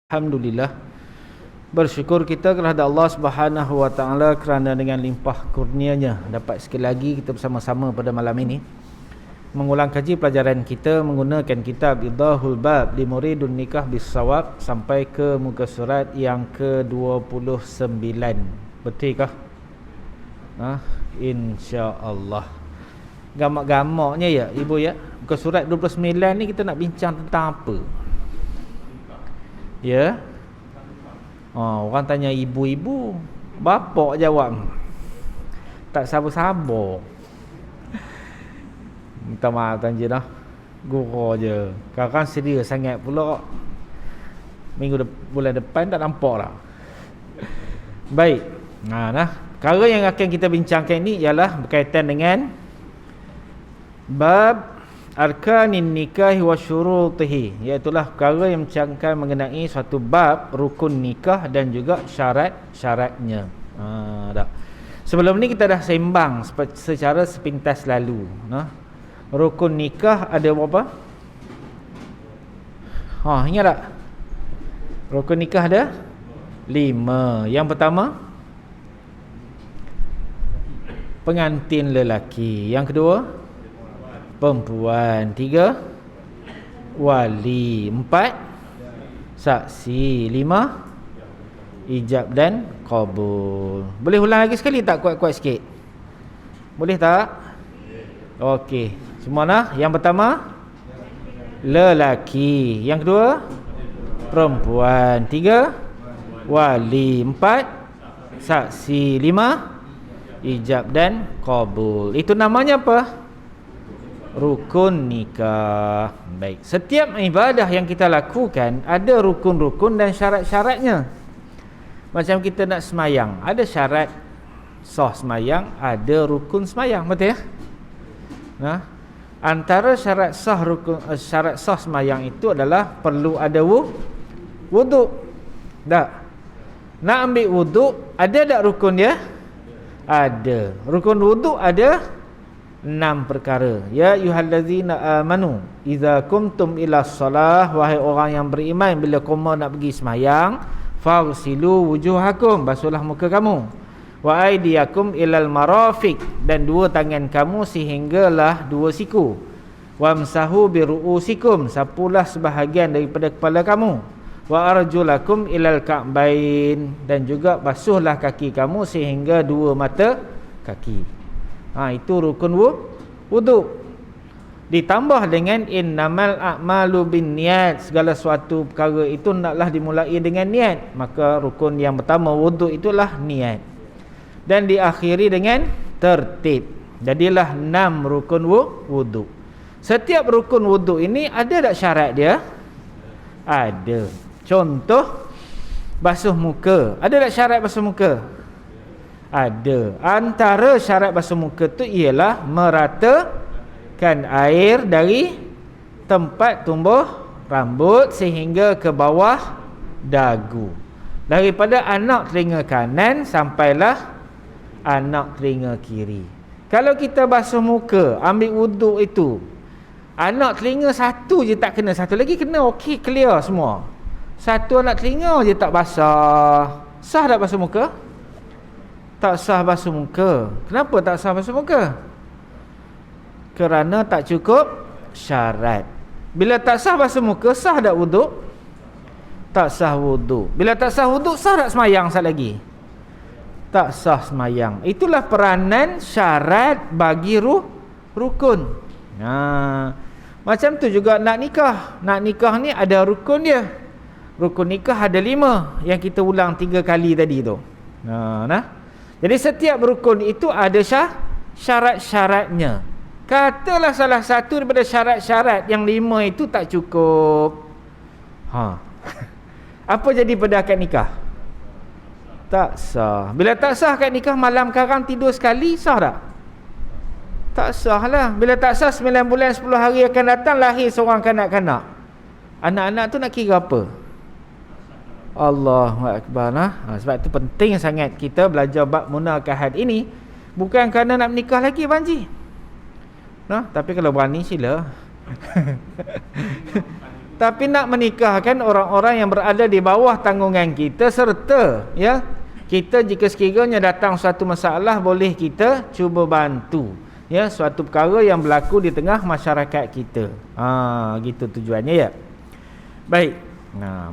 Alhamdulillah, bersyukur kita kepada Allah Subhanahu wa taala kerana dengan limpah kurnianya dapat sekali lagi kita bersama-sama pada malam ini mengulang kaji pelajaran kita menggunakan kitab Idahul Bab li Muridun Nikah Bis-Shawab sampai ke muka surat yang ke-29. Betulkah? Insya-Allah. Gamak-gamaknya ya ibu ya. Muka surat 29 ni kita nak bincang tentang apa? Ya. Orang tanya ibu-ibu, bapak jawab tak sabar-sabar. Minta maaf tuan je dah. Gurau je. Kadang serius sangat pula. Bulan depan tak nampak lah. Baik. Perkara yang akan kita bincangkan ini ialah berkaitan dengan bab Arkanin nikah wa syurutihi, iaitulah perkara yang mencangkan mengenai suatu bab rukun nikah dan juga syarat-syaratnya. Sebelum ni kita dah sembang secara sepintas lalu. Rukun nikah ada berapa? Ingat tak? Rukun nikah ada 5. Yang pertama, pengantin lelaki. Yang kedua, perempuan. 3, wali. 4, saksi. 5, ijab dan qabul. Boleh ulang lagi sekali tak, kuat-kuat sikit? Boleh tak? Okey, semua nah. Yang pertama, lelaki. Yang kedua, perempuan. 3, wali. 4, saksi. 5, ijab dan qabul. Itu namanya apa? Rukun nikah. Baik. Setiap ibadah yang kita lakukan ada rukun-rukun dan syarat-syaratnya. Macam kita nak semayang, ada syarat sah semayang, ada rukun semayang, betul ya? Antara syarat sah semayang itu adalah perlu ada wuduk. Tak? Nak ambil wuduk, ada tak rukun dia? Ada. Rukun wuduk ada 6 perkara. Ya ayyuhallazina amanu idza kumtum ila shalah, wahai orang yang beriman, bila kamu nak pergi sembahyang, fagsilu wujuhakum, basuhlah muka kamu, wa aydiyakum ilal marafiq, dan dua tangan kamu sehinggalah dua siku, wamsahu biruusikum, sapulah sebahagian daripada kepala kamu, wa arjulakum ilal ka'bain, dan juga basuhlah kaki kamu sehingga dua mata kaki. Itu rukun wuduk. Ditambah dengan innamal a'malu binniyat, segala suatu perkara itu naklah dimulai dengan niat. Maka rukun yang pertama wuduk itulah niat. Dan diakhiri dengan tertib. Jadilah 6 rukun wuduk. Setiap rukun wuduk ini ada tak syarat dia? Ada. Contoh, basuh muka. Ada tak syarat basuh muka? Ada. Antara syarat basuh muka tu ialah meratakan air dari tempat tumbuh rambut sehingga ke bawah dagu, daripada anak telinga kanan sampailah anak telinga kiri. Kalau kita basuh muka, ambil wuduk itu, anak telinga satu je tak kena, satu lagi kena, okey, clear semua. Satu anak telinga je tak basah, sah tak basuh muka? Tak sah basuh muka. Kenapa tak sah basuh muka? Kerana tak cukup syarat. Bila tak sah basuh muka, sah tak wuduk? Tak sah wuduk. Bila tak sah wuduk, sah tak semayang sat lagi? Tak sah semayang. Itulah peranan syarat bagi rukun. Macam tu juga nak nikah. Nak nikah ni ada rukun dia. Rukun nikah ada 5 yang kita ulang 3 kali tadi tu. Jadi setiap rukun itu ada syarat-syaratnya. Katalah salah satu daripada syarat-syarat yang 5 itu tak cukup. Apa jadi pada akad nikah? Tak sah. Bila tak sah akad nikah, malam karang tidur sekali, sah tak? Tak sah lah. Bila tak sah, 9 bulan 10 hari akan datang lahir seorang kanak-kanak. Anak-anak tu nak kira apa? Allahu Akbar. Sebab itu penting sangat kita belajar bab munakahat ini. Bukan kerana nak menikah lagi, Banji. Tapi kalau berani sila. Tapi nak menikahkan orang-orang yang berada di bawah tanggungan kita, serta ya, kita jika sekiranya datang suatu masalah, boleh kita cuba bantu ya, suatu perkara yang berlaku di tengah masyarakat kita. Gitu tujuannya ya. Baik.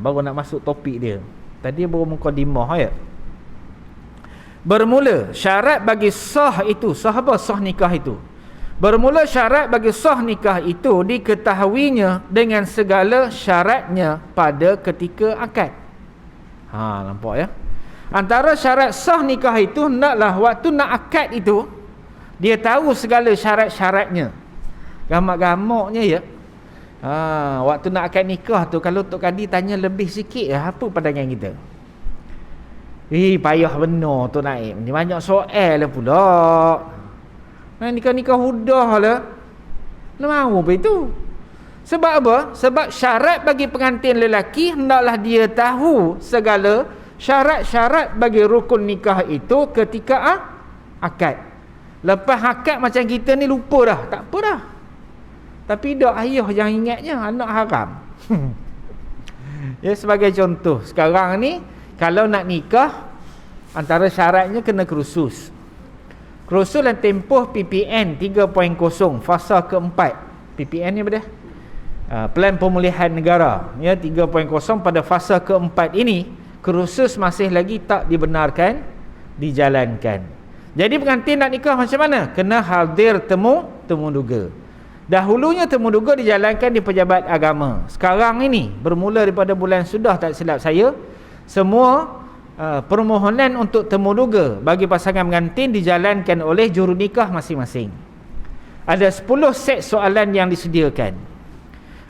Baru nak masuk topik dia. Tadi baru mukadimah ya. Bermula syarat bagi sah itu, sah apa? Sah nikah itu. Bermula syarat bagi sah nikah itu diketahuinya dengan segala syaratnya pada ketika akad. Nampak ya? Antara syarat sah nikah itu, naklah waktu nak akad itu dia tahu segala syarat-syaratnya. Gamak-gamaknya ya. Waktu nak akad nikah tu, kalau Tok Kadi tanya lebih sikit apa pandangan kita? Payah benar tu Naib. Ni banyak soal lah pula. Nikah-nikah hudah lah. Nak mahu apa itu? Sebab apa? Sebab syarat bagi pengantin lelaki, hendaklah dia tahu segala syarat-syarat bagi rukun nikah itu ketika akad. Lepas akad macam kita ni lupa dah. Tak apa dah. Tapi dak ayah yang ingatnya, anak haram. Ya, sebagai contoh, sekarang ni kalau nak nikah, antara syaratnya kena kerusus. Kerusus dan tempoh PPN 3.0 fasa keempat. PPN ni apa dah? Pelan Pemulihan Negara ya, 3.0. Pada fasa keempat ini kerusus masih lagi tak dibenarkan dijalankan. Jadi pengantin nak nikah macam mana? Kena hadir temu duga. Dahulunya temu duga dijalankan di pejabat agama. Sekarang ini bermula daripada bulan sudah, tak silap saya, semua permohonan untuk temu duga bagi pasangan pengantin dijalankan oleh juru nikah masing-masing. Ada 10 set soalan yang disediakan.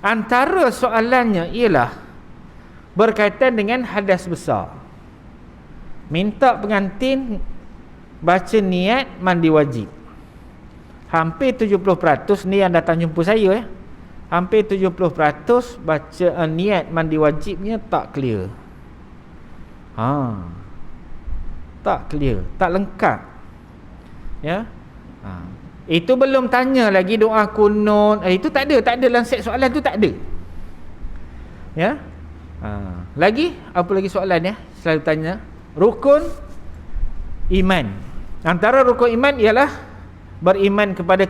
Antara soalannya ialah berkaitan dengan hadas besar. Minta pengantin baca niat mandi wajib. Hampir 70% ni yang datang jumpa saya hampir 70% baca niat mandi wajibnya tak clear. Tak clear, tak lengkap. Ya. Itu belum tanya lagi doa kunut. Itu tak ada dalam set soalan tu, tak ada. Ya. Lagi apa lagi soalan ya? Selalu tanya rukun iman. Antara rukun iman ialah beriman kepada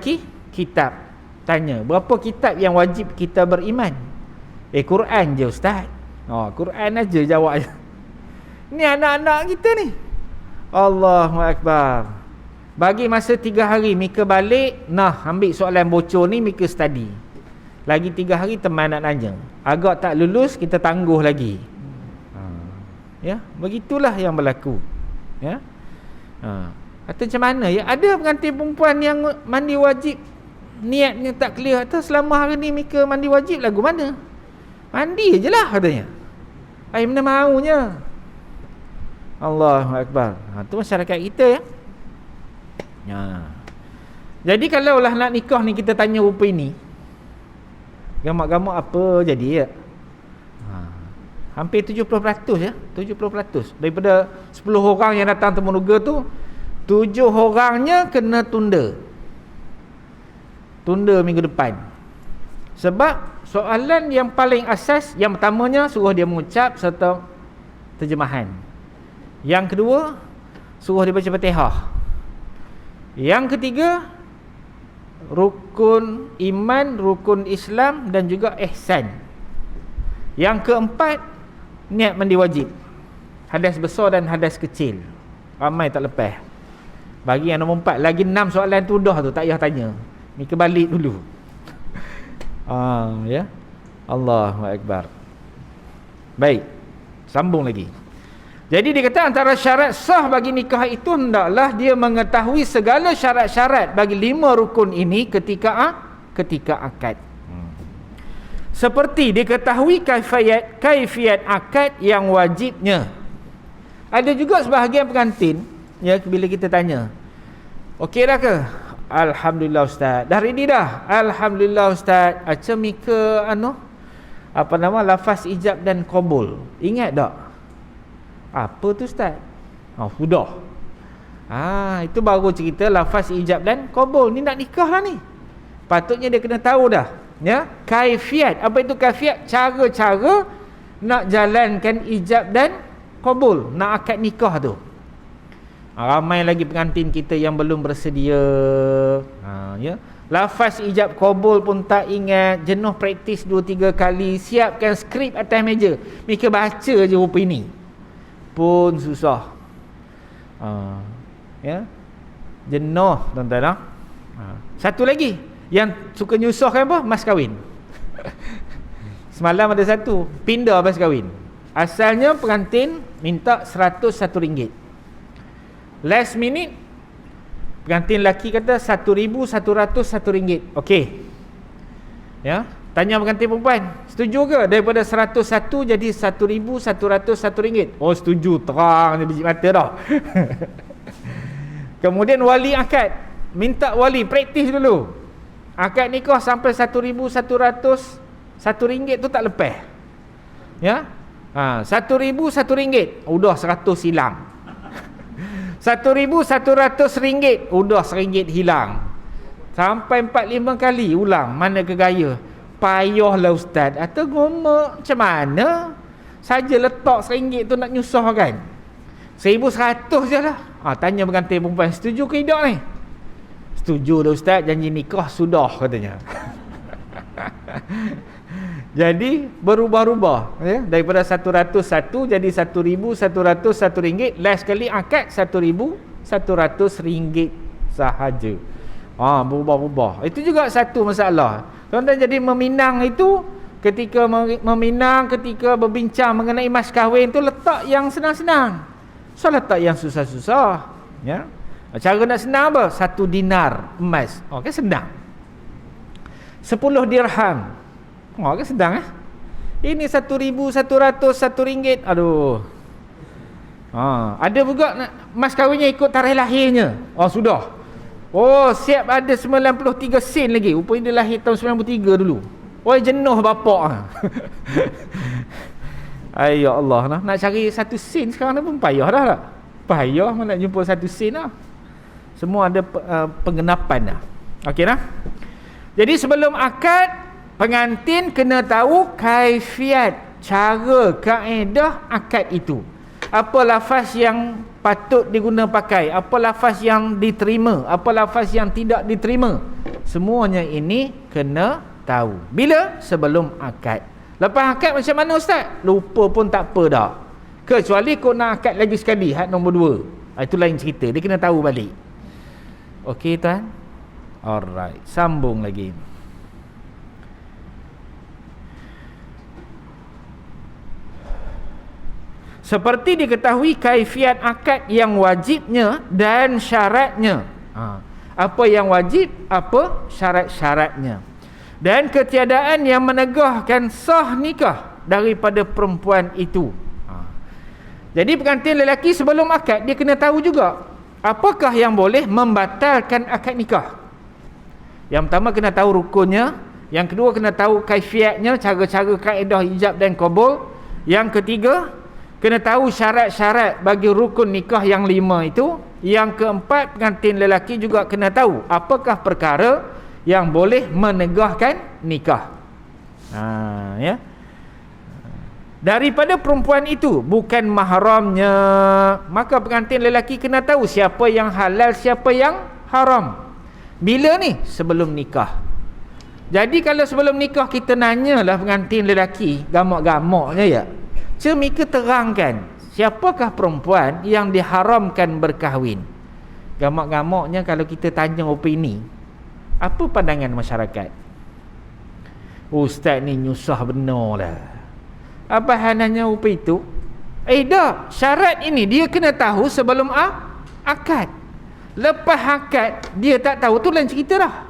kitab. Tanya berapa kitab yang wajib kita beriman? Quran je ustaz. Quran aja jawab. Ni anak-anak kita ni, Allahu Akbar, bagi masa 3 hari Mika balik, ambil soalan bocor ni, Mika study lagi 3 hari. Teman nak tanya, agak tak lulus, kita tangguh lagi. Ya, begitulah yang berlaku. Ya. Atau macam mana ya? Ada pengantin perempuan yang mandi wajib niatnya tak clear. Atau selama hari ni Mika mandi wajib lagu mana? Mandi je lah katanya. Mana maunya. Allahu Akbar. Itu masyarakat kita ya. Jadi kalau lah nak nikah ni kita tanya rupa ini, gamak-gamak apa jadi ya? Hampir 70% ya. 70%. Daripada 10 orang yang datang temu duga tu, 7 orangnya kena tunda minggu depan. Sebab soalan yang paling asas, yang pertamanya suruh dia mengucap serta terjemahan. Yang kedua, suruh dia baca Fatihah. Yang ketiga, rukun iman, rukun Islam dan juga ihsan. Yang keempat, niat mandi wajib. Hadas besar dan hadas kecil. Ramai tak lepas. Bagi yang nombor 4, lagi 6 soalan tu dah tu, tak payah tanya. Mika balik dulu. Ya. Allahu Akbar. Baik. Sambung lagi. Jadi dia kata antara syarat sah bagi nikah itu hendaklah dia mengetahui segala syarat-syarat bagi 5 rukun ini ketika akad. Seperti diketahui kaifiat akad yang wajibnya. Ada juga sebahagian pengantin ya, bila kita tanya, okey dah ke? Alhamdulillah ustaz. Dah ready dah? Alhamdulillah ustaz. Macam Mika lafaz ijab dan qabul. Ingat tak? Apa tu ustaz? Sudah. Itu baru cerita lafaz ijab dan qabul. Ni nak nikah lah ni. Patutnya dia kena tahu dah Ya, kaifiat. Apa itu kaifiat? Cara-cara nak jalankan ijab dan qabul, nak akad nikah tu. Ramai lagi pengantin kita yang belum bersedia. Ya. Lafaz ijab qabul pun tak ingat, jenuh praktis 2-3 kali, siapkan skrip atas meja, mereka baca je rupa ini pun susah. Ya, jenuh tuan-tuan. Satu lagi yang suka nyusahkan apa? Mas kahwin. Semalam ada satu pindah mas kahwin. Asalnya pengantin minta RM101. Last minute pengantin lelaki kata RM1,101. Okey. Ya, tanya pengantin perempuan, setuju ke daripada 101 jadi RM1,101? Oh, setuju, terang dia biji mata dah. Kemudian wali akad minta wali praktis dulu. Akad nikah sampai RM1,101 tu tak lepas. Ya. RM1,001, udah 100 hilang. RM1,100, udah RM1 hilang. Sampai 4-5 kali ulang, mana ke gaya. Payahlah ustaz. Atau ngomak macam mana? Saja letak RM1 tu nak nyusah kan. 1,100 je lah. Tanya pengantin perempuan, setuju ke tidak ni? Setuju dah ustaz, janji nikah sudah katanya. Jadi berubah-ubah ya? Daripada 101 jadi RM1,101. Last kali akad RM1,100 sahaja. Berubah-ubah. Itu juga satu masalah. Tuan-tuan, jadi meminang itu, ketika meminang, ketika berbincang mengenai mas kahwin tu, letak yang senang-senang. So letak yang susah-susah. Ya. Cara nak senang apa? 1 dinar emas. Kan senang. 10 dirham. Kan sedang Ini RM1,101. Aduh. Ada juga mas kahwinnya ikut tarikh lahirnya. Sudah. Siap ada 93 sen lagi. Rupanya dia lahir tahun 93 dulu. Jenuh bapak. Ya Allah, nak cari 1 sen sekarang ni pun payah dah lah. Payah nak jumpa 1 sen lah. Semua ada penggenapan dah. Okey dah. Jadi sebelum akad, pengantin kena tahu kaifiat, cara, kaedah akad itu. Apa lafaz yang patut diguna pakai, apa lafaz yang diterima, apa lafaz yang tidak diterima. Semuanya ini kena tahu. Bila? Sebelum akad. Lepas akad macam mana ustaz? Lupa pun tak apa dah. Kecuali kau nak akad lagi sekali, had nombor 2. Itu lain cerita, dia kena tahu balik. Okey tuan? Alright, sambung lagi. Seperti diketahui kaifiat akad yang wajibnya dan syaratnya. Apa yang wajib, apa syarat-syaratnya. Dan ketiadaan yang menegahkan sah nikah daripada perempuan itu. Jadi pengantin lelaki sebelum akad, dia kena tahu juga apakah yang boleh membatalkan akad nikah. Yang pertama kena tahu rukunnya. Yang kedua kena tahu kaifiatnya, cara-cara kaedah ijab dan qabul. Yang ketiga, kena tahu syarat-syarat bagi rukun nikah yang 5 itu. Yang keempat, pengantin lelaki juga kena tahu apakah perkara yang boleh menegahkan nikah. Ya. Daripada perempuan itu, bukan mahramnya. Maka pengantin lelaki kena tahu siapa yang halal, siapa yang haram. Bila ni? Sebelum nikah. Jadi kalau sebelum nikah kita nanyalah pengantin lelaki, gamak-gamaknya ya, mereka terangkan siapakah perempuan yang diharamkan berkahwin. Gamak-gamaknya kalau kita tanya opini, apa pandangan masyarakat? Ustaz ni nyusah benar lah. Apa hananya rupa itu? Tak, syarat ini dia kena tahu sebelum akad. Lepas akad dia tak tahu, tu lain cerita dah.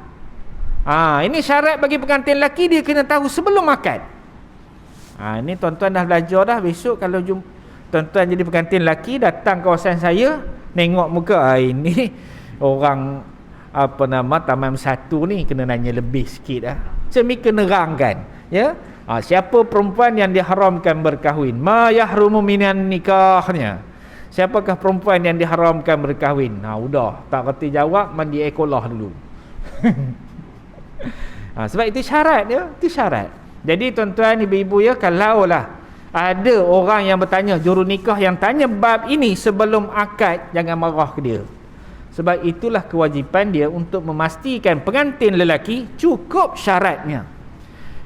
Ini syarat bagi pengantin lelaki, dia kena tahu sebelum akad. Ini tuan-tuan dah belajar dah. Besok kalau tuan-tuan jadi pengantin lelaki, datang kawasan saya, nengok muka, ini orang Taman 1 ni kena nanya lebih sikit dah. Macam kena nerangkan ya. Siapa perempuan yang diharamkan berkahwin? Ma yahrumu minan nikahnya. Siapakah perempuan yang diharamkan berkahwin? Udah tak reti jawab, mandi ekolah dulu. Sebab itu syarat dia, itu syarat. Jadi tuan-tuan ibu-ibu ya, kalaulah ada orang yang bertanya, juru nikah yang tanya bab ini sebelum akad, jangan marah ke dia. Sebab itulah kewajipan dia untuk memastikan pengantin lelaki cukup syaratnya.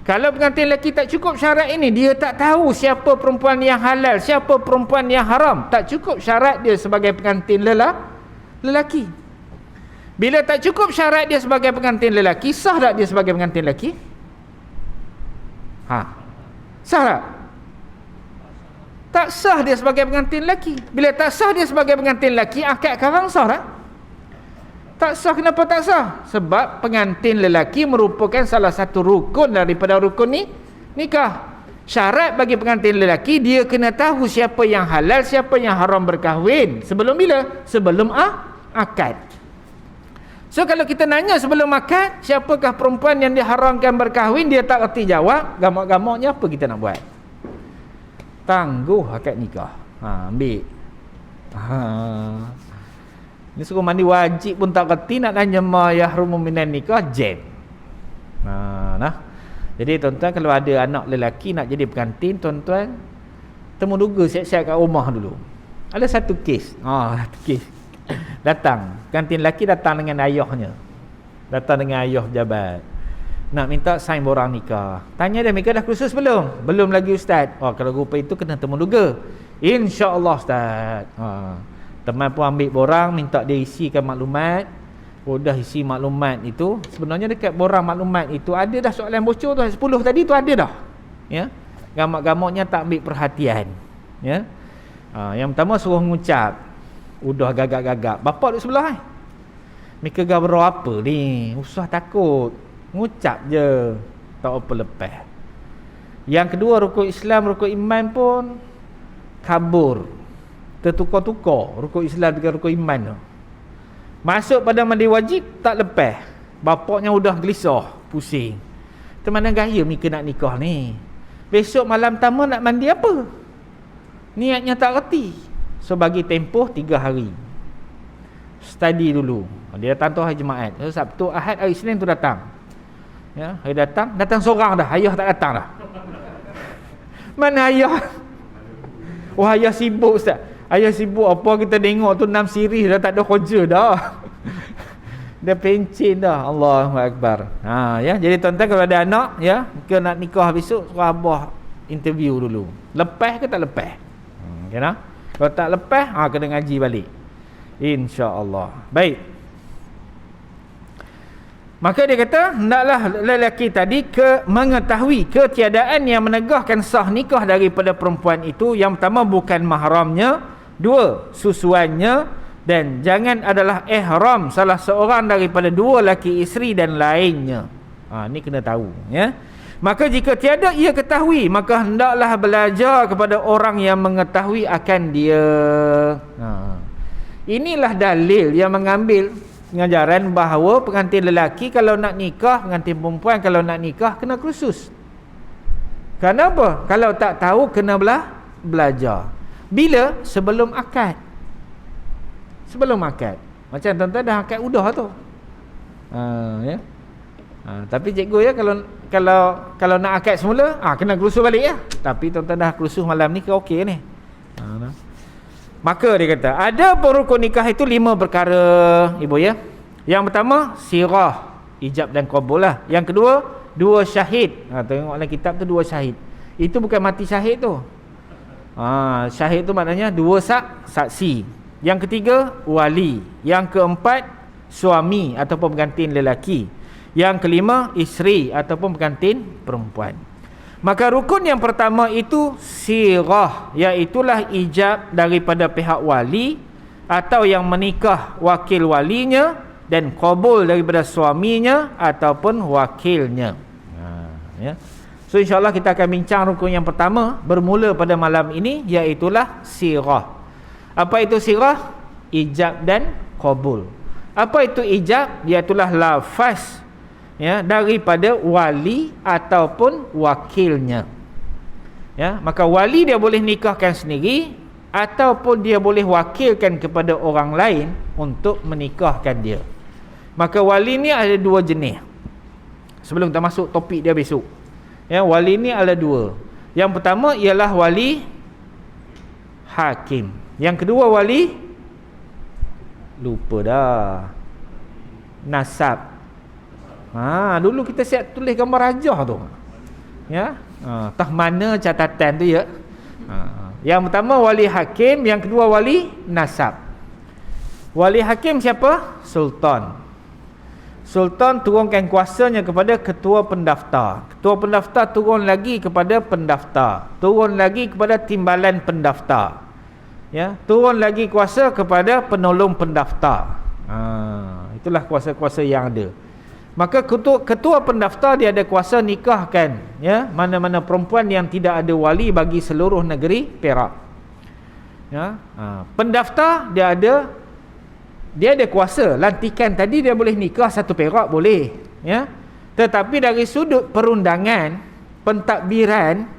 Kalau pengantin lelaki tak cukup syarat ini, dia tak tahu siapa perempuan yang halal, siapa perempuan yang haram. Tak cukup syarat dia sebagai pengantin lelaki. Bila tak cukup syarat dia sebagai pengantin lelaki, sah tak dia sebagai pengantin lelaki? Sah tak? Tak sah dia sebagai pengantin lelaki. Bila tak sah dia sebagai pengantin lelaki, akad kahwin sah tak? Tak sah. Kenapa tak sah? Sebab pengantin lelaki merupakan salah satu rukun daripada rukun nikah. Syarat bagi pengantin lelaki, dia kena tahu siapa yang halal, siapa yang haram berkahwin. Sebelum bila? Sebelum akad. So kalau kita nanya sebelum akad, siapakah perempuan yang diharamkan berkahwin, dia tak erti jawab, gamak-gamaknya apa kita nak buat? Tangguh akad nikah. Ambil. Ni suruh mandi wajib pun tak erti, nak tanya ma yahrumu minan nikah, jam. Jadi tuan-tuan, kalau ada anak lelaki nak jadi pengantin, tuan-tuan temu duga siap-siap kat rumah dulu. Ada satu kes. Satu kes. Datang, pengantin lelaki datang dengan ayahnya. Datang dengan ayah pejabat. Nak minta sign borang nikah. Tanya dia, mereka dah kursus belum? Belum lagi ustaz. Kalau rupa itu kena temu duga. InsyaAllah ustaz. Teman pun ambil borang, minta dia isikan maklumat. Dah isi maklumat itu. Sebenarnya dekat borang maklumat itu ada dah soalan bocor tu. 10 tadi tu ada dah. Ya. Gamak-gamaknya tak ambil perhatian. Ya. Yang pertama suruh mengucap. Udah gagak-gagak. Bapak duduk sebelah mereka gabrau apa ni? Usah takut. Mengucap je. Tak apa lepas. Yang kedua, rukun Islam, rukun iman pun kabur. Tertukar-tukar rukun Islam dengan rukun iman tu. Masuk pada mandi wajib, tak lepas. Bapaknya udah gelisah, pusing. Macam mana gaya mereka nak nikah ni? Besok malam pertama nak mandi apa? Niatnya tak reti. So bagi tempoh 3 hari. Study dulu. Dia datang tu hari Jumaat. So, Sabtu, Ahad, hari Isnin tu datang. Ya, hari datang seorang dah. Ayah tak datang dah. Mana ayah? Ayah sibuk ustaz. Ayah sibuk apa kita tengok tu 6 series dah tak ada kerja dah. Dah pencin dah. Allahu Akbar. Ya, jadi tuan-tuan kalau ada anak ya, ke nak nikah besok, suruh abah interview dulu. Lepas ke tak lepas? Kena? Kalau tak lepas, kena ngaji balik. InsyaAllah. Baik. Maka dia kata, hendaklah lelaki tadi mengetahui ketiadaan yang menegahkan sah nikah daripada perempuan itu. Yang pertama, bukan mahramnya. 2, susuannya. Dan jangan adalah ihram salah seorang daripada 2 laki isteri dan lainnya. Ni kena tahu. Ya. Maka jika tiada ia ketahui, maka hendaklah belajar kepada orang yang mengetahui akan dia. Inilah dalil yang mengambil pengajaran bahawa pengantin lelaki kalau nak nikah, pengantin perempuan kalau nak nikah kena kursus. Kenapa? Kalau tak tahu kena belajar. Bila? Sebelum akad. Sebelum akad. Macam tuan-tuan dah akad udah tu. Ya. Tapi cikgu ya, kalau nak akad semula, kena kursus balik ya. Tapi tuan-tuan dah kursus malam ni ke okey ni. Maka dia kata, ada rukun nikah itu 5 perkara, ibu ya. Yang pertama, sirah, ijab dan qabul lah. Yang kedua, 2 syahid. Tengok dalam kitab tu 2 syahid. Itu bukan mati syahid tu. Syahid tu maknanya 2 saksi. Yang ketiga, wali. Yang keempat, suami ataupun pengantin lelaki. Yang kelima, isteri ataupun pengantin perempuan. Maka rukun yang pertama itu sirah, iaitulah ijab daripada pihak wali atau yang menikah wakil walinya, dan qabul daripada suaminya ataupun wakilnya. Ya. So insyaAllah kita akan bincang rukun yang pertama bermula pada malam ini, iaitulah sirah. Apa itu sirah? Ijab dan qabul. Apa itu ijab? Iaitulah lafaz ya daripada wali ataupun wakilnya. Ya, maka wali dia boleh nikahkan sendiri ataupun dia boleh wakilkan kepada orang lain untuk menikahkan dia. Maka wali ni ada 2 jenis. sebelum kita masuk topik dia besok. Ya, wali ni ada dua. Yang pertama ialah wali hakim. Yang kedua wali, lupa dah, nasab. Dulu kita siap tulis gambar rajah tu. Ya, tah mana catatan tu ya. Yang pertama wali hakim, yang kedua wali nasab. Wali hakim siapa? Sultan. Sultan turunkan kuasanya kepada ketua pendaftar. Ketua pendaftar turun lagi kepada pendaftar. Turun lagi kepada timbalan pendaftar. Ya, turun lagi kuasa kepada penolong pendaftar. Itulah kuasa-kuasa yang ada. Maka ketua pendaftar dia ada kuasa nikahkan, ya, mana-mana perempuan yang tidak ada wali bagi seluruh negeri Perak. Ya, pendaftar dia ada kuasa lantikan tadi, dia boleh nikah 1 perak boleh, ya. Tetapi dari sudut perundangan, pentadbiran,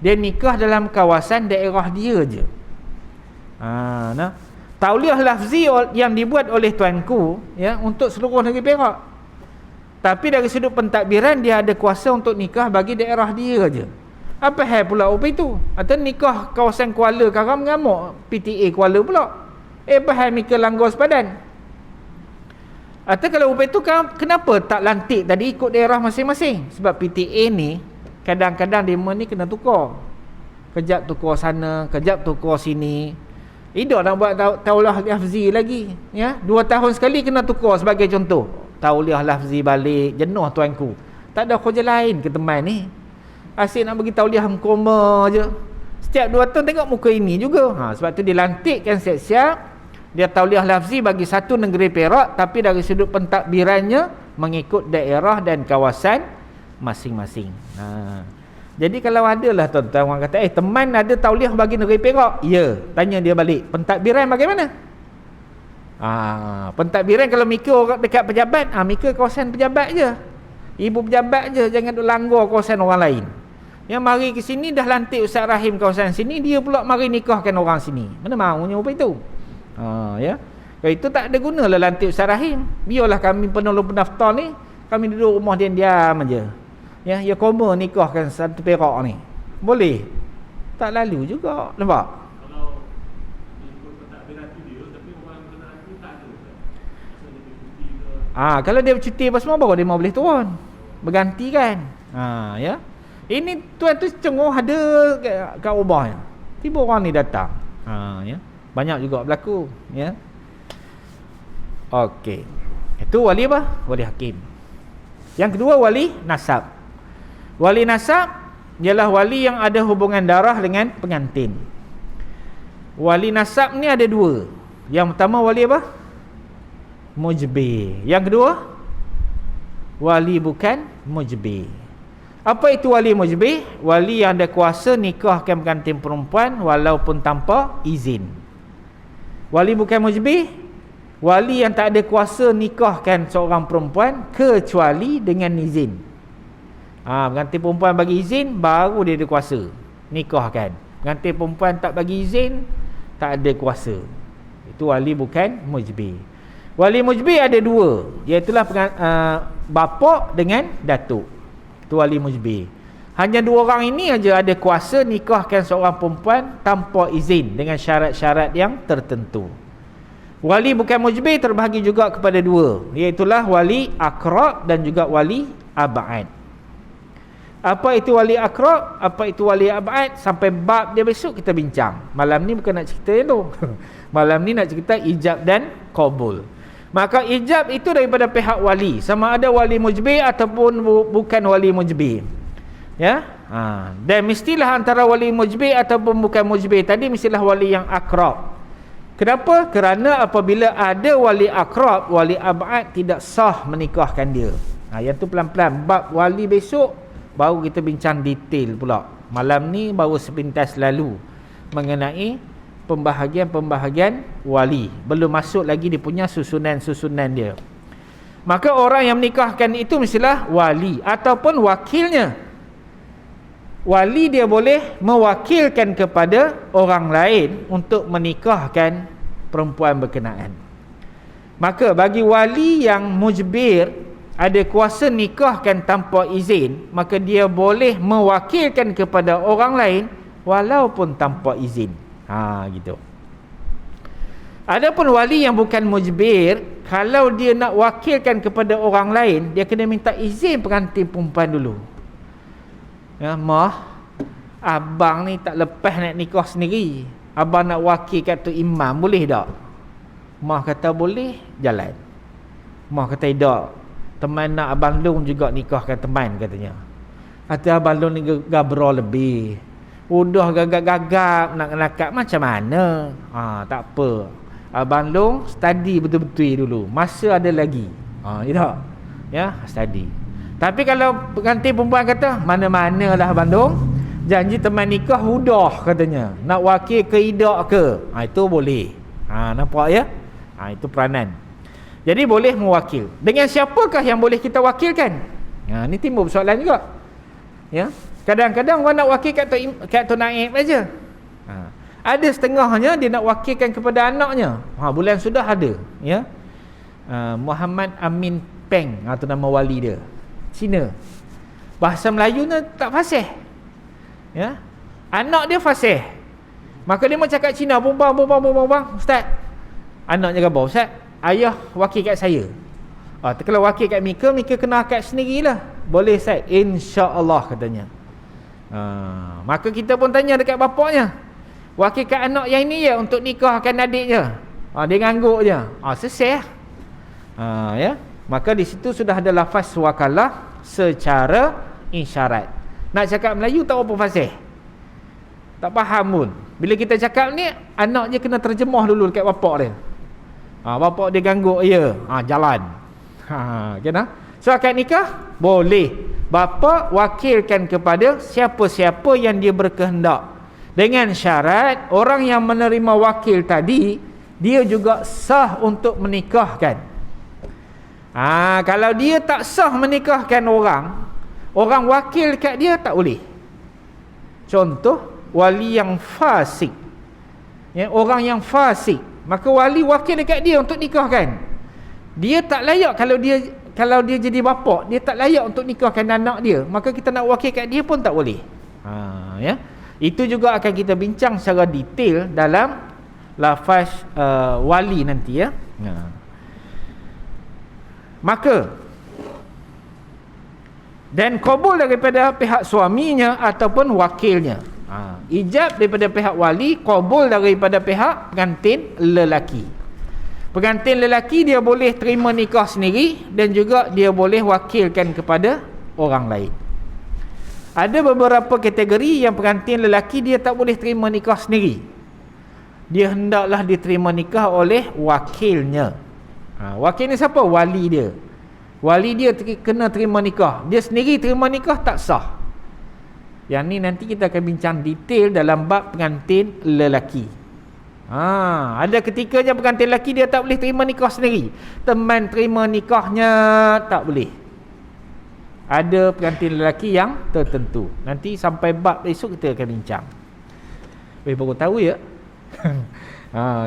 dia nikah dalam kawasan daerah dia je. Tauliah lafzi yang dibuat oleh tuanku, ya, untuk seluruh negeri Perak. Tapi dari sudut pentadbiran dia ada kuasa untuk nikah bagi daerah dia je. Apa hal pula apa itu? Atau nikah kawasan Kuala Karam mengamuk PTA Kuala pula. Apa hal mikir langgar sepadan? Atau kalau upah itu kenapa tak lantik tadi ikut daerah masing-masing? Sebab PTA ni kadang-kadang demo ni kena tukar. Kejap tukar sana, kejap tukar sini. Tidak nak buat tauliah lafzi lagi, ya. 2 tahun sekali kena tukar sebagai contoh. Tauliah lafzi balik, jenuh tuanku. Tak ada kerja lain ke teman ni. Asyik nak bagi tauliah hengkoma je. Setiap 2 tahun tengok muka ini juga. Sebab tu dilantikkan siap-siap. Dia tauliah lafzi bagi satu negeri Perak, tapi dari sudut pentadbirannya mengikut daerah dan kawasan masing-masing. Jadi kalau adalah tuan-tuan orang kata, teman ada tauliah bagi negeri Perak. Ya, tanya dia balik, pentadbiran bagaimana? Pentadbiran kalau mikir orang dekat pejabat, mikir kawasan pejabat je. Ibu pejabat je, jangan duk langgar kawasan orang lain. Yang mari ke sini dah lantik Ustaz Rahim kawasan sini, dia pula mari nikahkan orang sini. Mana maunya apa itu? Ya. Kalau itu tak ada gunalah lantik Ustaz Rahim. Biarlah kami penolong pendaftar ni, kami duduk rumah diam-diam aja. Ya, ya koma nikahkan 1 perak ni. Boleh. Tak lalu juga, nampak? Kalau ikut pentadbiran tu dia, tapi orang kenaan tu tak ada. Masa dia bercuti ke. Kalau dia bercuti apa semua baru dia mau boleh turun. Berganti kan. Ya. Ini tuan tu cenguh ada kat rumahnya. Tiba orang ni datang. Ya. Banyak juga berlaku, ya. Okey. Itu wali apa? Wali hakim. Yang kedua wali nasab. Wali nasab ialah wali yang ada hubungan darah dengan pengantin. Wali nasab ni ada 2. Yang pertama wali apa? Mujbir. Yang kedua wali bukan mujbir. Apa itu wali mujbir? Wali yang ada kuasa nikahkan pengantin perempuan walaupun tanpa izin. Wali bukan mujbir, wali yang tak ada kuasa nikahkan seorang perempuan kecuali dengan izin. Pengantin perempuan bagi izin, baru dia ada kuasa nikahkan. Pengantin perempuan tak bagi izin, tak ada kuasa. Itu wali bukan mujbir. Wali mujbir ada 2, iaitulah bapa dengan datuk. Itu wali mujbir. Hanya 2 orang ini aja ada kuasa nikahkan seorang perempuan tanpa izin dengan syarat-syarat yang tertentu. Wali bukan mujbir terbahagi juga kepada 2, iaitulah wali akrab dan juga wali ab'ad. Apa itu wali akrab, apa itu wali ab'ad, sampai bab dia besok kita bincang. Malam ni bukan nak cerita itu. Malam ni nak cerita ijab dan qabul. Maka ijab itu daripada pihak wali, sama ada wali mujbir ataupun bukan wali mujbir. Ya, dan mestilah antara wali mujbir ataupun bukan mujbir tadi mestilah wali yang akrab. Kenapa? Kerana apabila ada wali akrab, wali ab'ad tidak sah menikahkan dia. Yang tu pelan-pelan bab wali besok baru kita bincang detail pula. Malam ni baru sepintas lalu mengenai pembahagian-pembahagian wali. Belum masuk lagi dia punya susunan-susunan dia. Maka orang yang menikahkan itu mestilah wali ataupun wakilnya. Wali dia boleh mewakilkan kepada orang lain untuk menikahkan perempuan berkenaan. Maka bagi wali yang mujbir, ada kuasa nikahkan tanpa izin, maka dia boleh mewakilkan kepada orang lain walaupun tanpa izin. Gitu. Adapun wali yang bukan mujbir, kalau dia nak wakilkan kepada orang lain, dia kena minta izin pengantin perempuan dulu. Mah, abang ni tak lepas nak nikah sendiri, abang nak wakil kat tu imam, boleh tak? Mah kata boleh, jalan. Mah kata tak, teman nak abang long juga nikahkan teman, katanya. Kata abang long ni gabra lebih, udah gagap-gagap nak nakak macam mana? Tak apa, abang long study betul-betul dulu, masa ada lagi. Tak? Ya, study. Tapi kalau pengantin perempuan kata mana-mana lah abang long, janji teman nikah udah, katanya, nak wakil ke idak ke, itu boleh. Nampak ya? Itu peranan. Jadi boleh mewakil. Dengan siapakah yang boleh kita wakilkan? Ni timbul soalan juga. Ya. Kadang-kadang orang nak wakil kat tu Naib aja. Ada setengahnya dia nak wakilkan kepada anaknya. Bulan sudah ada, ya. Muhammad Amin Peng, tu nama wali dia. Cina. Bahasa Melayunya tak fasih. Ya. Anak dia fasih. Maka dia mau cakap Cina, bang, ustaz. Anaknya kata, ustaz, ayah wakil kat saya. Kalau wakil kat Mika kena akad sendirilah. Boleh ustaz, insya-Allah, katanya. Maka kita pun tanya dekat bapaknya, wakil kat anak yang ini ya untuk nikahkan adiknya. Dia ngangguk je. Selesai. Ya. Maka di situ sudah ada lafaz wakalah secara isyarat. Nak cakap Melayu tak apa fasih, tak faham pun. Bila kita cakap ni, anak je kena terjemah dulu dekat bapak dia. Bapak dia gangguk, ya, jalan. Kena. So akad nikah boleh bapa wakilkan kepada siapa-siapa yang dia berkehendak, dengan syarat orang yang menerima wakil tadi dia juga sah untuk menikahkan. Kalau dia tak sah menikahkan orang wakil kat dia tak boleh. Contoh, wali yang fasik, ya, orang yang fasik, maka wali wakil dekat dia untuk nikahkan. Dia tak layak, kalau dia jadi bapa, dia tak layak untuk nikahkan anak dia, maka kita nak wakil kat dia pun tak boleh. Ya. Itu juga akan kita bincang secara detail dalam lafaz wali nanti, ya. Maka dan qabul daripada pihak suaminya ataupun wakilnya. Ijab daripada pihak wali, qabul daripada pihak pengantin lelaki. Pengantin lelaki dia boleh terima nikah sendiri dan juga dia boleh wakilkan kepada orang lain. Ada beberapa kategori yang pengantin lelaki dia tak boleh terima nikah sendiri. Dia hendaklah diterima nikah oleh wakilnya. Wakil ni siapa? Wali dia. Wali dia kena terima nikah. Dia sendiri terima nikah tak sah. Yang ni nanti kita akan bincang detail dalam bab pengantin lelaki. Ada ketikanya pengantin lelaki dia tak boleh terima nikah sendiri. Teman terima nikahnya tak boleh. Ada pengantin lelaki yang tertentu. Nanti sampai bab esok kita akan bincang. Baru tahu ya.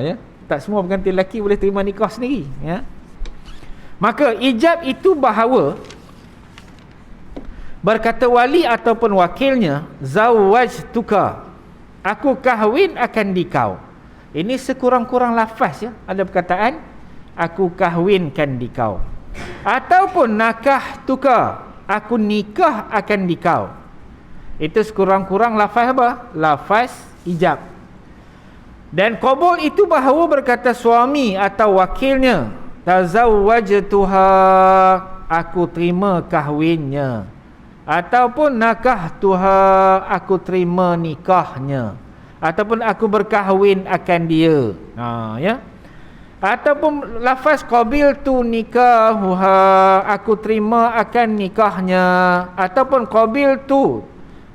Ya. Tak semua pengantin lelaki boleh terima nikah sendiri, ya. Maka ijab itu bahawa berkata wali ataupun wakilnya, zawajtuka, aku kahwin akan dikau. Ini sekurang-kurang lafaz, ya. Ada perkataan aku kahwinkan dikau, ataupun nakahtuka, aku nikah akan dikau. Itu sekurang-kurang lafaz apa? Lafaz ijab. Dan qabul itu bahawa berkata suami atau wakilnya, tazawwajtuha, aku terima kahwinnya, ataupun nakahtuha, aku terima nikahnya, ataupun aku berkahwin akan dia. Ya. Ataupun lafaz qabiltu nikahuha, aku terima akan nikahnya, ataupun qabiltu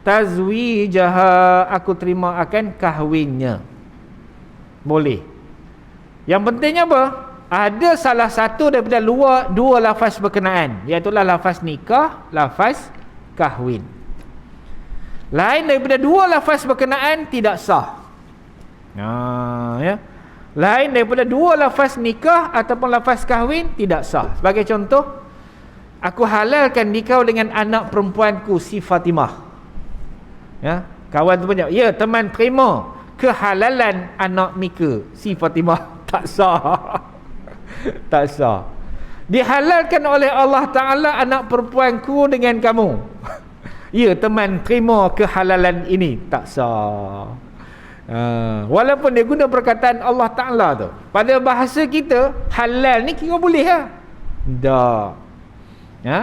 tazwijaha, aku terima akan kahwinnya. Boleh. Yang pentingnya apa? Ada salah satu daripada dua lafaz berkenaan, iaitu lafaz nikah, lafaz kahwin. Lain daripada dua lafaz berkenaan tidak sah. Ya. Lain daripada dua lafaz nikah ataupun lafaz kahwin tidak sah. Sebagai contoh, aku halalkan dikau dengan anak perempuanku si Fatimah. Ya, kawan tu banyak. Ya, teman terima kehalalan anak Mika si Fatimah. Tak sah. Tak sah. Dihalalkan oleh Allah Ta'ala anak perempuanku dengan kamu. Ya, teman terima kehalalan ini. Tak sah. Walaupun dia guna perkataan Allah Ta'ala tu, pada bahasa kita halal ni kira boleh lah. Tak. Ya?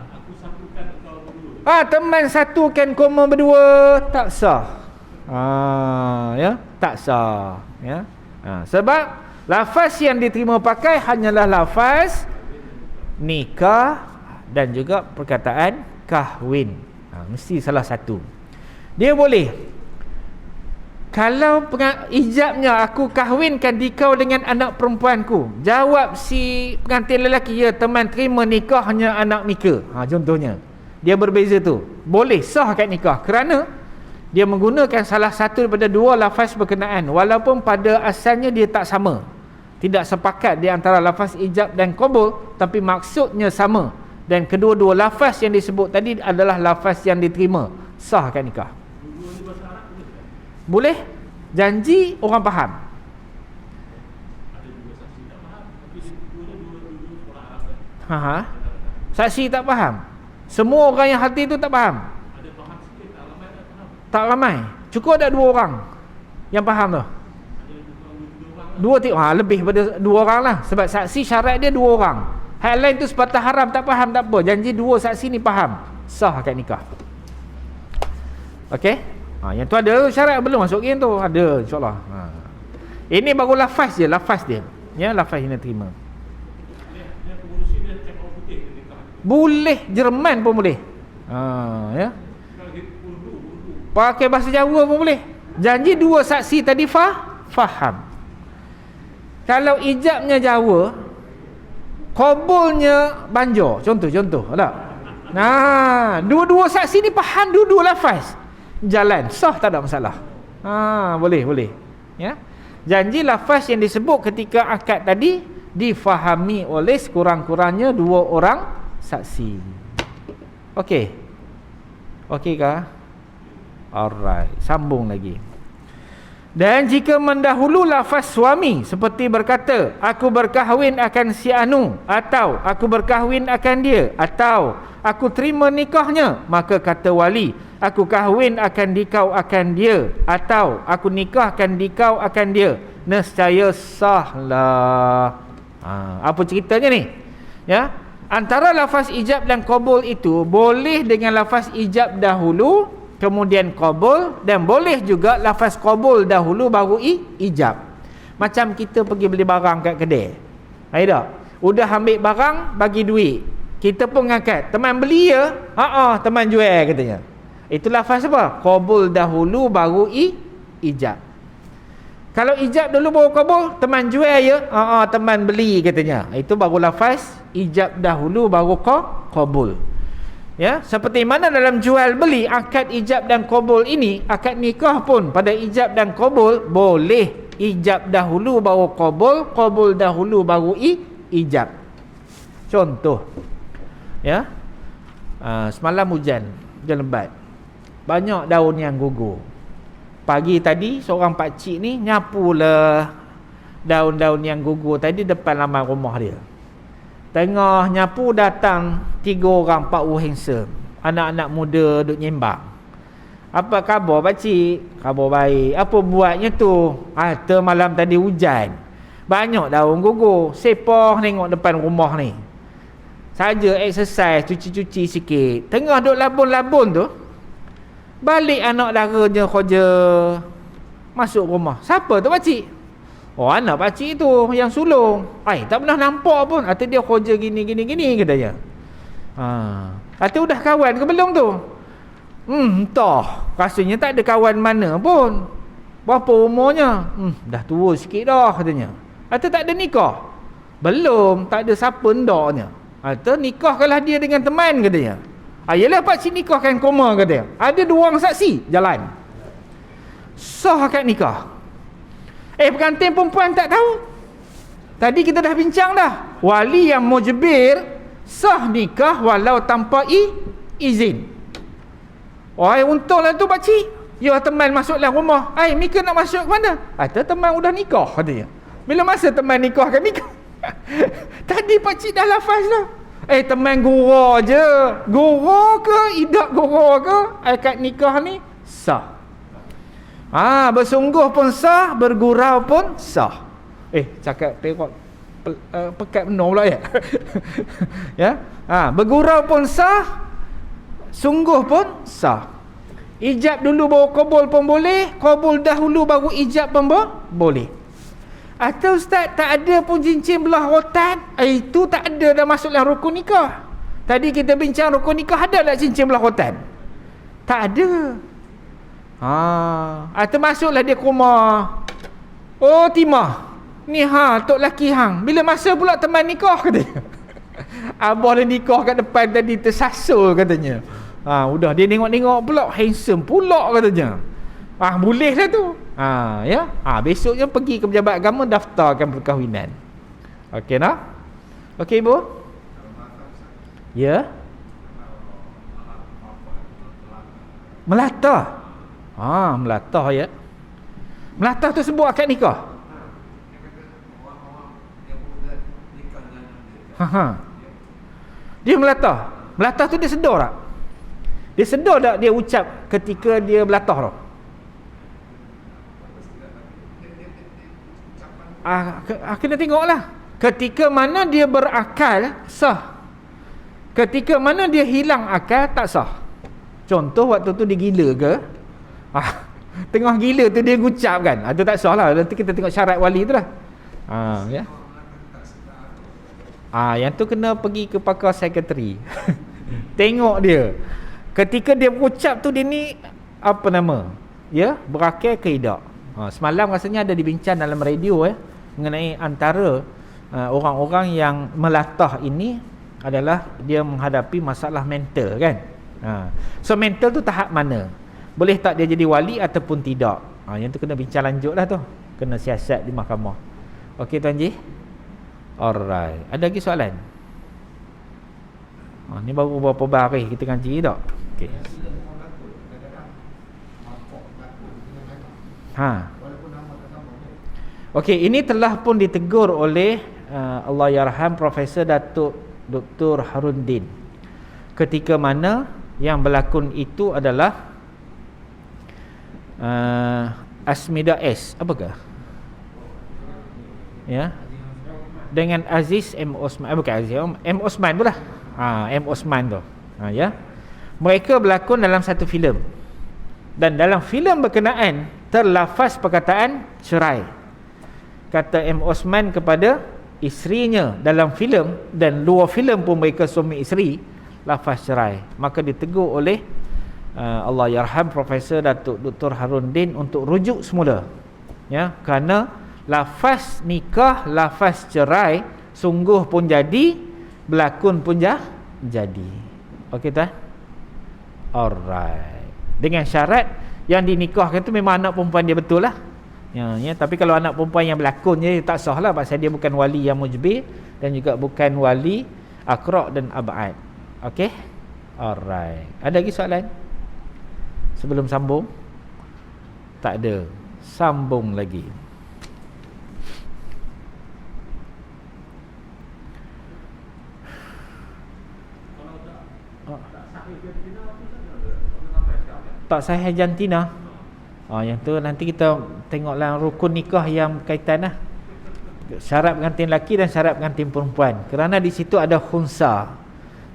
Aku satukan kau berdua. Teman satukan koma berdua. Tak sah. Ya, tak sah. Ya. Sebab lafaz yang diterima pakai hanyalah lafaz nikah dan juga perkataan kahwin. Mesti salah satu. Dia boleh. Kalau ijabnya aku kahwinkan dikau dengan anak perempuanku, jawab si pengantin lelaki, ya teman terima nikahnya anak Mika. Contohnya. Dia berbeza tu. Boleh sah kat nikah kerana dia menggunakan salah satu daripada dua lafaz berkenaan, walaupun pada asalnya dia tak sama. Tidak sepakat di antara lafaz ijab dan qabul, tapi maksudnya sama. Dan kedua-dua lafaz yang disebut tadi adalah lafaz yang diterima. Sah kat nikah. Dua-dua bahasa Arab Boleh. Janji orang faham. ada juga saksi tak faham, tapi dua-dua orang Arab kan. Saksi tak faham. Semua orang yang hati tu tak faham. Ada faham sikit, tak ramai tak faham. Tak ramai. Cukup ada 2 orang yang faham tu. Ada dua orang Lebih pada 2 orang lah. Sebab saksi syarat dia 2 orang. Hal lain tu sepatah haram tak faham tak apa. Janji 2 saksi ni faham. Sah kat nikah. Okey. Yang tu ada syarat belum masuk game tu. Ada insyaAllah. Ini baru lafaz je. Lafaz dia. Ya, lafaz yang terima. Dia pengurusi dia cakap orang putih ke nikah. Boleh. Jerman pun boleh. Ya. Kalau dia urdu. Pakai bahasa Jawa pun boleh. Janji 2 saksi tadi faham. Kalau ijabnya Jawa, qabulnya Banjar. Contoh tak? Dua-dua saksi ni faham dua-dua lafaz. Jalan, sah tak ada masalah. Boleh. Ya. Janji lafaz yang disebut ketika akad tadi difahami oleh sekurang-kurangnya 2 orang saksi. Okey. Okey kah? Alright, sambung lagi. Dan jika mendahulu lafaz suami seperti berkata, aku berkahwin akan si Anu, atau aku berkahwin akan dia, atau aku terima nikahnya, maka kata wali, aku kahwin akan dikau akan dia, atau aku nikahkan dikau akan dia, nescaya sahlah. Apa ceritanya ni? Ya, antara lafaz ijab dan qabul itu boleh dengan lafaz ijab dahulu kemudian qabul, dan boleh juga lafaz qabul dahulu baru ijab. Macam kita pergi beli barang kat kedai. Tak? Udah ambil barang, bagi duit. Kita pun ngangkat, teman beli ya? Teman jual katanya. Itu lafaz apa? Qabul dahulu baru ijab. Kalau ijab dulu baru qabul, teman jual ya? Teman beli katanya. Itu baru lafaz ijab dahulu baru qabul. Ya, seperti mana dalam jual beli, akad ijab dan qabul ini, akad nikah pun pada ijab dan qabul boleh ijab dahulu baru qabul, qabul dahulu baru ijab. Contoh. Ya. Semalam hujan lebat. Banyak daun yang gugur. Pagi tadi seorang pakcik ni nyapulah daun-daun yang gugur tadi depan laman rumah dia. Tengah nyapu datang 3 orang, 4 orang handsome, anak-anak muda duk nyembang. Apa khabar pakcik? Khabar baik. Apa buatnya tu? Malam tadi hujan, banyak daun gugur. Sepah tengok depan rumah ni. Saja exercise, cuci-cuci sikit. Tengah duk labun-labun tu, balik anak daranya kerja, masuk rumah. Siapa tu pakcik? Anak pakcik tu yang sulung. Tak pernah nampak pun. Atau dia kerja gini katanya. Atau udah kawan ke belum tu? Entah. Rasanya tak ada kawan mana pun. Berapa umurnya? Dah tua sikit dah katanya. Atau tak ada nikah? Belum. Tak ada siapa ndaknya. Atau nikahkanlah dia dengan teman katanya. Yelah pakcik nikahkan koma katanya. Ada 2 orang saksi. Jalan. Sah akad nikah. Pengantin perempuan tak tahu. Tadi kita dah bincang dah. Wali yang mujbir sah nikah walau tanpa izin. Wah, untunglah tu pakcik. Ya, teman masuk dalam rumah. Mika nak masuk ke mana? Kata teman udah nikah katanya. Bila masa teman nikah kan nikah? Tadi pakcik dah lafaz dah. Teman gurau je. Gurau ke? Idak gurau ke? Akad nikah ni sah. Bersungguh pun sah, bergurau pun sah. Cakap tengok pekat benar pula ya. Ya. Bergurau pun sah, sungguh pun sah. Ijab dulu baru qabul pun boleh, qabul dahulu baru ijab pun boleh. Atau ustaz tak ada pun cincin belah rotan, itu tak ada dah masuk dalam rukun nikah. Tadi kita bincang rukun nikah, ada tak cincin belah rotan? Tak ada. Atau masuklah dia ke rumah. Oh, timah. Ni tok laki hang. Bila masa pula teman nikah katanya. Abah dah nikah kat depan tadi tersasul katanya. Udah dia tengok-tengok pula, handsome pula katanya. Boleh lah tu. Ya. Besoknya pergi ke pejabat agama daftarkan perkahwinan. Okey nak? Okey ibu? Ya. Melatah. Melatah ya. Melatah tu sebut akad nikah. Dia melatah. Melatah tu dia sedar tak? Dia sedar tak dia ucap ketika dia melatah tu? Kena tengoklah. Ketika mana dia berakal, sah. Ketika mana dia hilang akal, tak sah. Contoh waktu tu dia gila ke? Tengah gila tu dia ucap kan? Itu tak sah lah. Nanti kita tengok syarat wali tu lah. Ya. Yang tu kena pergi ke pakar psikiatri. Tengok dia. Ketika dia ucap tu dia ni apa nama? Ya, berakal ke tidak? Semalam rasanya ada dibincang dalam radio mengenai antara orang-orang yang melatah ini adalah dia menghadapi masalah mental kan. So mental tu tahap mana? Boleh tak dia jadi wali ataupun tidak? Yang tu kena bincang lanjut lah tu. Kena siasat di mahkamah. Okey Tuan Ji? Alright. Ada lagi soalan? Ni baru berapa baris kita kaji tak? Okey. Okey, ini telah pun ditegur oleh Allahyarham Profesor Datuk Dr. Haruddin. Ketika mana yang berlakon itu adalah Asmida S. Apakah? Ya. Dengan Aziz M. Osman. Bukan Aziz M. Osman tu lah. M. Osman tu. Ya. Mereka berlakon dalam satu filem. Dan dalam filem berkenaan terlafaz perkataan cerai. Kata M. Osman kepada isterinya dalam filem, dan luar filem pun mereka suami isteri, lafaz cerai. Maka ditegur oleh Allahyarham Profesor Datuk Dr. Haruddin untuk rujuk semula. Ya, kerana lafaz nikah, lafaz cerai sungguh pun jadi, berlakon pun jadi. Okey tak? Alright. Dengan syarat yang dinikahkan tu memang anak perempuan dia betul lah. Ya, tapi kalau anak perempuan yang berlakon je tak sah lah, pasal dia bukan wali yang mujbir dan juga bukan wali aqra' dan ab'ad. Okey? Alright. Ada lagi soalan? Sebelum sambung? Tak ada. Sambung lagi. Tak sahih jantina. Yang tu nanti kita tengoklah rukun nikah yang berkaitan lah. Syarat pengantin lelaki dan syarat pengantin perempuan. Kerana di situ ada khunsa.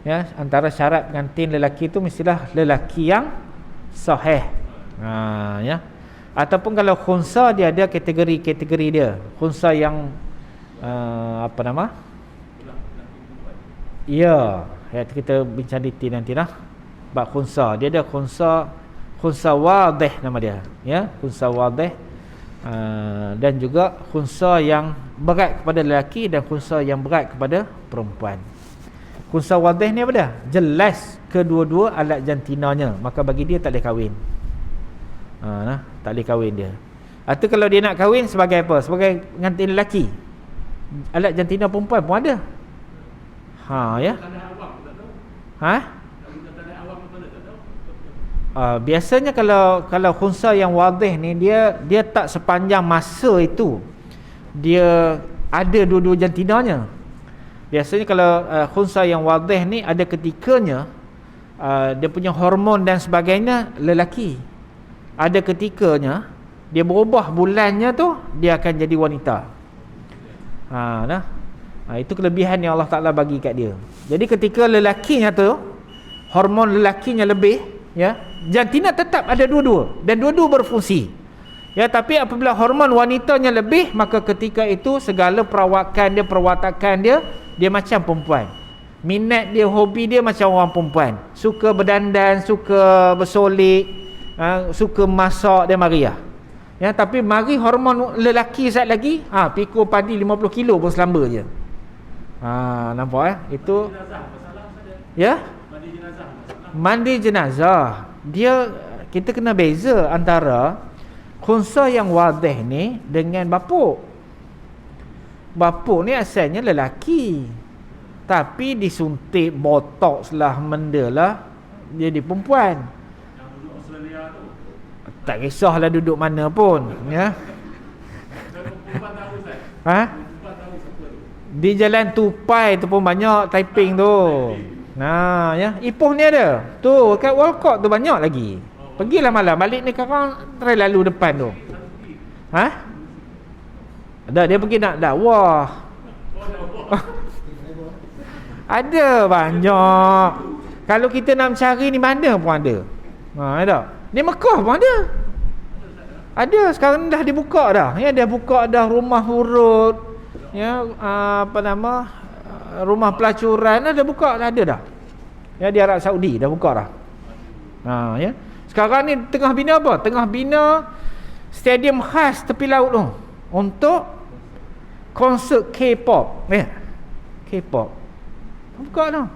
Ya, antara syarat pengantin lelaki tu mestilah lelaki yang sahih. Ya. Ataupun kalau khunsa dia ada kategori-kategori dia. Khunsa yang apa nama? Ya, kita bincang detail nantilah. Bab khunsa, dia ada khunsa wadih nama dia, ya, khunsa wadih, dan juga khunsa yang berat kepada lelaki dan khunsa yang berat kepada perempuan. Khunsa wadih ni apa dia? Jelas kedua-dua alat jantinanya, maka bagi dia tak boleh kahwin. Tak boleh kahwin dia. Atau kalau dia nak kahwin sebagai apa? Sebagai pengantin lelaki. Alat jantina perempuan pun ada. Ya. Ha? Kalau kata dari awam macam mana tak tahu. Biasanya kalau khunsa yang wadih ni dia tak sepanjang masa itu dia ada dua-dua jantinanya. Biasanya kalau khunsa yang wadih ni ada ketikanya dia punya hormon dan sebagainya lelaki. Ada ketikanya dia berubah bulannya tu dia akan jadi wanita. Itu kelebihan yang Allah Ta'ala bagi kat dia. Jadi ketika lelakinya tu hormon lelakinya lebih, ya, jantina tetap ada dua-dua dan dua-dua berfungsi. Ya, tapi apabila hormon wanitanya lebih, maka ketika itu segala perawakan dia, perwatakan dia macam perempuan. Minat dia, hobi dia macam orang perempuan. Suka berdandan, suka bersolik, suka masak, dia mariah. Ya, tapi mari hormon lelaki saat lagi, pikul padi 50 kilo pun selamba je. Nampak Itu Jenazah masalah saja. ya, Mandi jenazah masalah. mandi jenazah. Kita kena beza antara khunsa yang wadih ni dengan bapuk. Bapuk ni asalnya lelaki, tapi disuntik botox lah, benda lah, jadi perempuan. Yang duduk Australia tu. Tak kisahlah duduk mana pun, ya. Perempuan tahu Ustaz. Ha? Perempuan tahu siapa tu. Di Jalan Tupai tu pun banyak Taiping tu. Nah, ya, Ipoh ni ada. Tu kat Walcott tu banyak lagi. Pergilah malam, balik ni sekarang try lalu depan tu. Ha? Ada dia pergi nak dakwah. Ada banyak. Kalau kita nak mencari ni mana pun ada. Ada. Di Mekah pun ada. Ada, sekarang dah dibuka dah. Ya, dah buka dah rumah urut. Ya, rumah pelacuran dah buka dah, ada dah. Ya, di Arab Saudi dah buka dah. Ya. Sekarang ni tengah bina apa? Tengah bina stadium khas tepi laut tu untuk konsert K-pop. Ya. K-pop. Buka dah.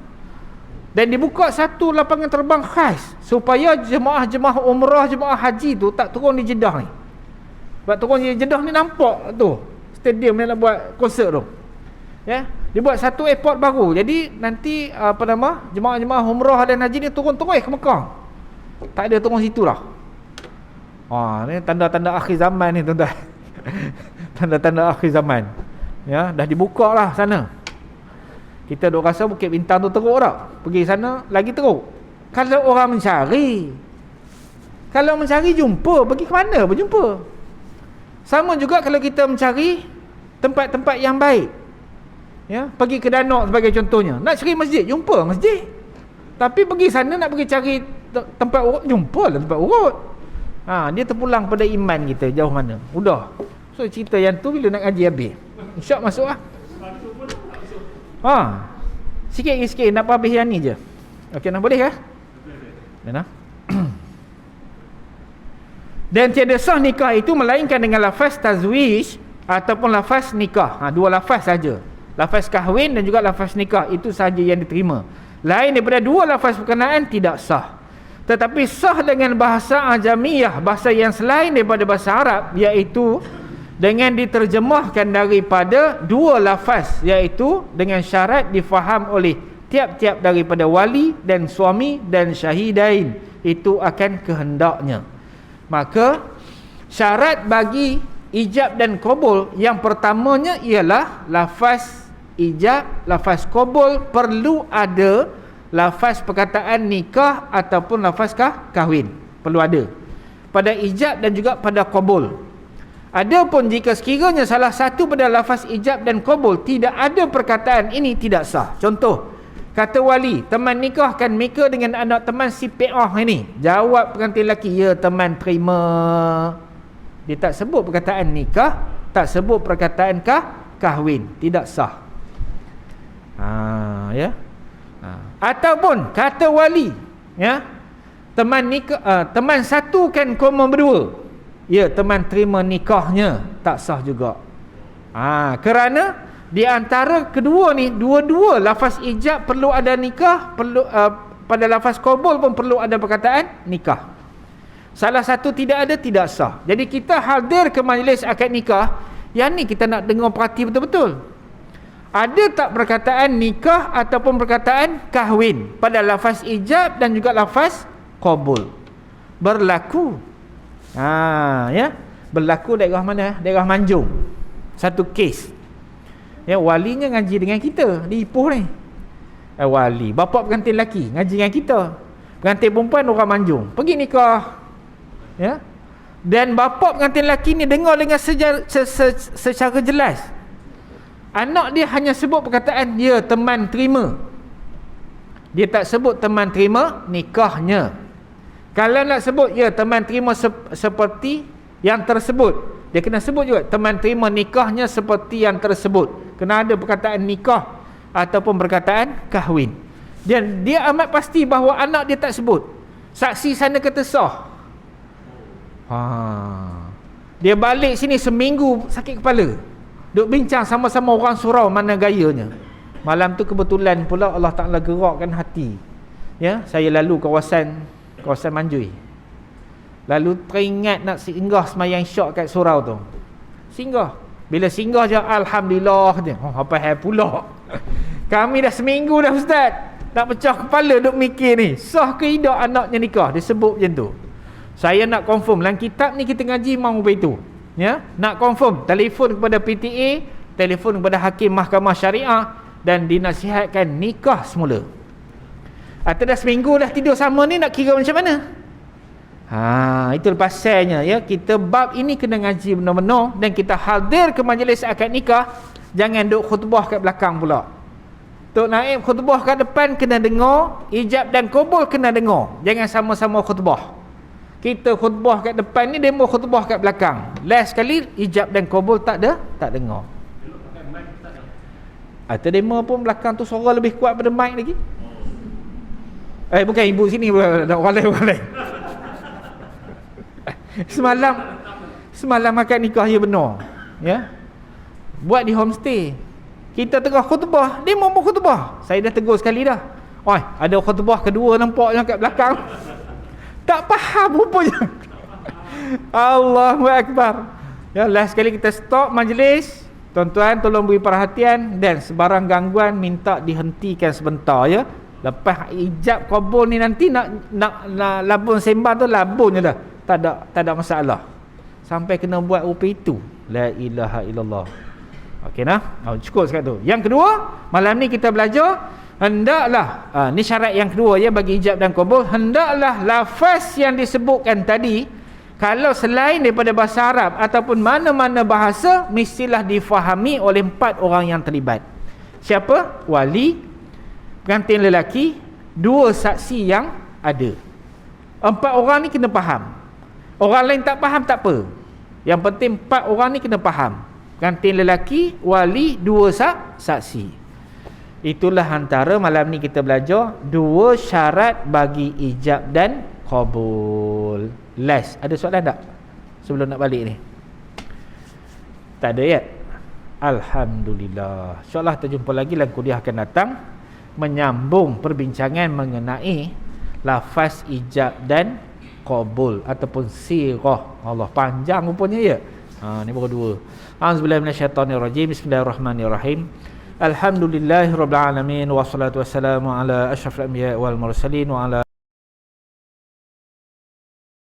Dan dibuka satu lapangan terbang khas supaya jemaah-jemaah umrah, jemaah haji tu tak turun di Jeddah ni. Sebab turun di Jeddah ni nampak tu stadium yang nak buat konsert tu. Ya, dibuat satu airport baru. Jadi nanti jemaah-jemaah umrah dan haji ni turun terus ke Mekah. Tak ada turun situ lah. Ni tanda-tanda akhir zaman ni, tuan-tuan. Tanda-tanda akhir zaman. Ya, dah dibuka lah sana. Kita duk rasa Bukit Bintang tu teruk tak? Pergi sana lagi teruk. Kalau orang mencari, jumpa, pergi ke mana berjumpa. Sama juga kalau kita mencari tempat-tempat yang baik. Ya, pergi ke Danau sebagai contohnya. Nak cari masjid, jumpa masjid. Tapi pergi sana nak pergi cari tempat urut, jumpa lah tempat urut. Dia terpulang pada iman kita jauh mana. Udah. So cerita yang tu bila nak ngaji habis. InsyaAllah masuk lah. Sikit-sikit nak habis yang ni je. Okey, nak boleh ke? Boleh. Dan tiada sah nikah itu melainkan dengan lafaz tazwij ataupun lafaz nikah. Dua lafaz saja. Lafaz kahwin dan juga lafaz nikah, itu saja yang diterima. Lain daripada dua lafaz berkenaan tidak sah. Tetapi sah dengan bahasa ajamiyah, bahasa yang selain daripada bahasa Arab, iaitu dengan diterjemahkan daripada dua lafaz, iaitu dengan syarat difaham oleh tiap-tiap daripada wali dan suami dan syahidain. Itu akan kehendaknya. Maka syarat bagi ijab dan qabul yang pertamanya ialah lafaz ijab, lafaz qabul, perlu ada lafaz perkataan nikah ataupun lafaz kahwin. Perlu ada pada ijab dan juga pada qabul. Adapun jika sekiranya salah satu pada lafaz ijab dan qabul tidak ada perkataan ini, tidak sah. Contoh, kata wali, teman nikahkan Mika dengan anak teman si Pe'ah ini. Jawab pengantin lelaki, ya teman terima. Dia tak sebut perkataan nikah, tak sebut perkataan kahwin, tidak sah. Ya. Ataupun kata wali, ya, teman nikah, teman satukan koma berdua. Ya, teman terima nikahnya, tak sah juga. Kerana di antara kedua ni, dua-dua lafaz ijab perlu ada nikah, perlu pada lafaz qabul pun perlu ada perkataan nikah. Salah satu tidak ada, tidak sah. Jadi kita hadir ke majlis akad nikah, yang ni kita nak dengar perhati betul-betul. Ada tak perkataan nikah ataupun perkataan kahwin pada lafaz ijab dan juga lafaz qabul? Berlaku. Ya. Berlaku daerah mana? Daerah Manjung. Satu kes. Ya, walinya ngaji dengan kita di Ipoh ni. Wali, bapa pengantin lelaki ngaji dengan kita. Pengantin perempuan orang Manjung. Pergi nikah. Ya. Dan bapa pengantin lelaki ni dengar dengan secara jelas. Anak dia hanya sebut perkataan ya teman terima. Dia tak sebut teman terima nikahnya. Kalau nak sebut ya teman terima seperti yang tersebut, dia kena sebut juga teman terima nikahnya seperti yang tersebut. Kena ada perkataan nikah ataupun perkataan kahwin. Dan dia amat pasti bahawa anak dia tak sebut. Saksi sana kata sah. Dia balik sini seminggu sakit kepala. Duk bincang sama-sama orang surau mana gayanya. Malam tu kebetulan pula Allah Ta'ala gerakkan hati. Ya, saya lalu kawasan Manjui. Lalu teringat nak singgah semayang syak kat surau tu. Singgah. Bila singgah je alhamdulillah je. Apa hal pula? Kami dah seminggu dah ustaz. Nak pecah kepala duk mikir ni. Sah ke tidak anaknya nikah? Dia sebut macam tu. Saya nak confirm dalam kitab ni kita ngaji mau begitu. Ya, nak confirm, telefon kepada PTA, telefon kepada hakim mahkamah syariah dan dinasihatkan nikah semula. Atau dah seminggu dah tidur sama ni nak kira macam mana? Itu pasalnya ya, kita bab ini kena ngaji benar-benar dan kita hadir ke majlis akad nikah, jangan duk khutbah kat belakang pula. Tok Naib khutbah kat depan kena dengar, ijab dan qabul kena dengar. Jangan sama-sama khutbah. Kita khutbah kat depan ni, demo khutbah kat belakang. Last sekali ijab dan qabul tak dengar. Atau demo pun belakang tu suara lebih kuat pada mic lagi. Bukan ibu sini, orang lain. Semalam akad nikah ya benar. Ya. Buat di homestay. Kita tengah khutbah, demo pun khutbah. Saya dah tegur sekali dah. Oi, ada khutbah kedua nampaknya kat belakang. Tak faham rupanya. Allahu Akbar. Ya, last sekali kita stop majlis. Tuan-tuan tolong beri perhatian dan sebarang gangguan minta dihentikan sebentar ya. Lepas ijab qabul ni nanti nak labun sembang tu labun je dah. Tak ada masalah. Sampai kena buat rupa itu. La ilaha illallah. Okey nah. Cukup sekat tu. Yang kedua, malam ni kita belajar hendaklah ni syarat yang kedua ya bagi ijab dan qabul, hendaklah lafaz yang disebutkan tadi kalau selain daripada bahasa Arab ataupun mana-mana bahasa mestilah difahami oleh 4 orang yang terlibat. Siapa? Wali, pengantin lelaki, 2 saksi yang ada. 4 orang ni kena faham. Orang lain tak faham tak apa. Yang penting 4 orang ni kena faham. Pengantin lelaki, wali, 2 saksi. Itulah antara malam ni kita belajar 2 syarat bagi ijab dan qabul. Last, ada soalan tak? Sebelum nak balik ni. Tak ada ya? Alhamdulillah. InsyaAllah kita jumpa lagi dalam kuliah akan datang, menyambung perbincangan mengenai lafaz ijab dan qabul ataupun sirah. Allah, panjang rupanya ya. Ni baru 2. Auzubillahi minasyaitonirrajim. Bismillahirrahmanirrahim. Alhamdulillahirabbil alamin wassalatu wassalamu ala asyrafil anbiya'i wal mursalin wa ala